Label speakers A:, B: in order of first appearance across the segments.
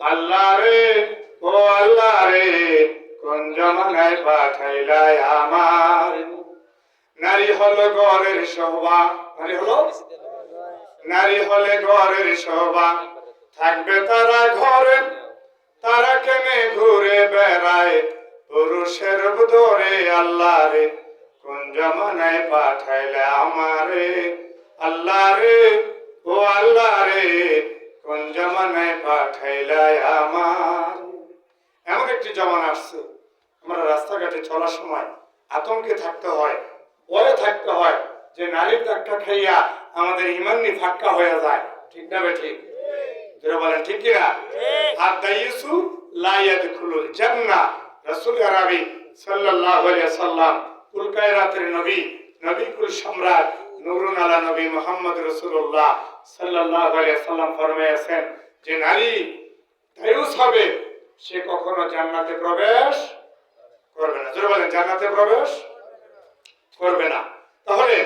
A: আল্লাহ রে ও আল্লাহ রে কোন জমানায় পাঠাইলাই আমার। নারী হলো ঘরের শোভা, নারী হলে ঘরের শোভা, থাকবে তারা ঘরে, তারা কেনে ঘুরে বেড়ায় পুরুষের ধরে। আল্লাহ রে কোন জমানায় পাঠাইলে আমারে। আল্লাহ রে ও আল্লাহ রে কোন জমানায় পাঠাইলে আমার। এমন একটি জমানা আসছে আমরা রাস্তাঘাটে চলার সময় আতঙ্কে থাকতে হয়, ভয়ে থাকতে হয় যে নারীর ধাক্কা খাইয়া আমাদের ইমানি ফাক্কা হয়ে যায়। ঠিক না বেঠিক? যারা বলেন ঠিক কিনা? আদ-দাইয়ুসু লা ইয়াদখুলুল জান্নাহ। রাসূল আরবি সাল্লাল্লাহু আলাইহি ওয়াসাল্লাম কুল কায়নাতের নবী, নবী কুল সম্রাট নূরুন আলা নবী মুহাম্মদ রাসূলুল্লাহ সাল্লাল্লাহু আলাইহি ওয়াসাল্লাম ফরমায়েছেন যে নারী দায়ুস হবে, সে কখনো জান্নাতে প্রবেশ করবে না। যারা বলেন জান্নাতে প্রবেশ করবে না। তাহলে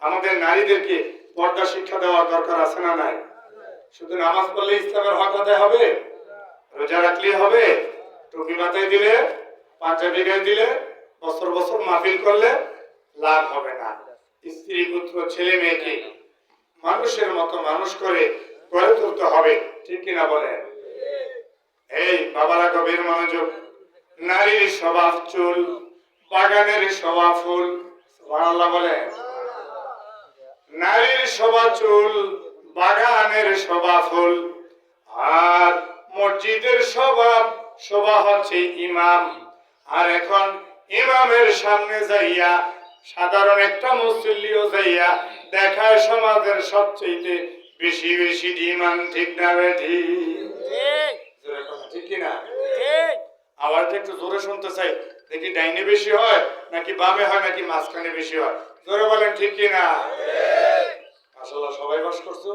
A: আমাদের নারীদেরকে পর্দা শিক্ষা দেওয়ার দরকার আছে না নাই? শুধু নামাজ পড়লে ইসলামের হক আদায় হবে? রোজা রাখলে হবে? টুপি মাথায় দিলে, পাঞ্জাবি গায়ে দিলে, বছর বছর মাহফিল করলে লাভ হবে না। স্ত্রী পুত্র ছেলে মেয়েকে মানুষের মতো মানুষ করে গড়ে তুলতে হবে। ঠিক কিনা বলেন? এই বাবারা গভীর মনোযোগ। নারীর স্বভাব চুল, বাগানের শোভা ফুল। সুবহানাল্লাহ বলেন। নারীর শোভা চুল, বাগানের শোভা ফুল, আর মসজিদের শোভা হচ্ছে ইমাম। আর এখন ইমামের সামনে যাইয়া সাধারণ একটা মুসল্লিও যাইয়া দেখায় সমাজের সবচেয়ে বেশি বেশি ডিমান্ড। ঠিক না বেঠি? ঠিক কিনা? আওয়াজটা একটু জোরে শুনতে চাই, দেখি ডাইনে বেশি হয় নাকি বামে হয় নাকি মাঝখানে বেশি হয়। জোরে বলেন ঠিক কিনা? মাশাআল্লাহ, সবাই বাস করছো,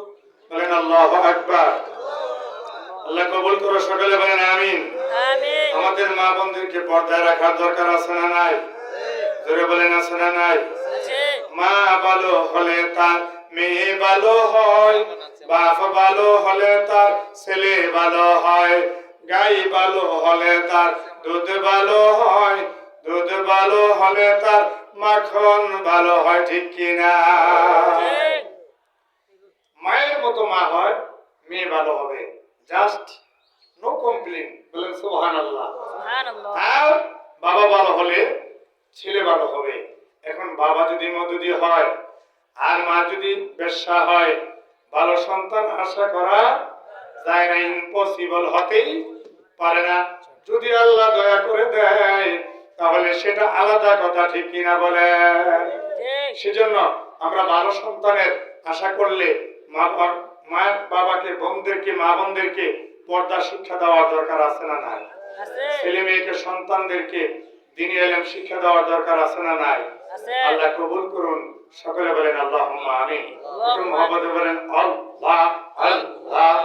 A: বলেন আল্লাহু আকবার। আল্লাহ কবুল করো, সকলে বলেন আমিন। আমাদের মা বোনদেরকে পর্দায় রাখার দরকার আছে না নাই? জোরে বলেন আছে না নাই? মা ভালো হলে তার মেয়ে ভালো হয়, বাপ ভালো হলে তার ছেলে ভালো হয়, গাই ভালো হলে তার দুধ ভালো হয়, দুধ ভালো হলে তার মাখন ভালো হয়। ঠিক কিনা? মায়ের মতো মা হয়, মেয়ে ভালো হবে। Just no complain. বলেন সুবহানাল্লাহ। আর বাবা ভালো হলে ছেলে ভালো হবে। এখন বাবা যদি মদুদি হয় আর মা যদি বেশ্যা হয়, ভালো সন্তান আশা করা যায় না, ইম্পসিবল, হতেই পারে না। যদি আল্লাহ দয়া করে দেয় তাহলে সেটা আলাদা কথা। ঠিক কিনা বলেন? সেজন্য আমরা ভালো সন্তানের আশা করলে মা বাবাকে, বোনদেরকে, মা বোনদেরকে পর্দা শিক্ষা দেওয়ার দরকার আছে না নাই? ছেলে মেয়েকে, সন্তানদেরকে দ্বীনি ইলম শিক্ষা দেওয়ার দরকার আছে না নাই? আল্লাহ কবুল করুন, সকলে বলেন আল্লাহুম্মা আমিন। একটু মুহাব্বতে বলেন আল্লাহ আল্লাহ।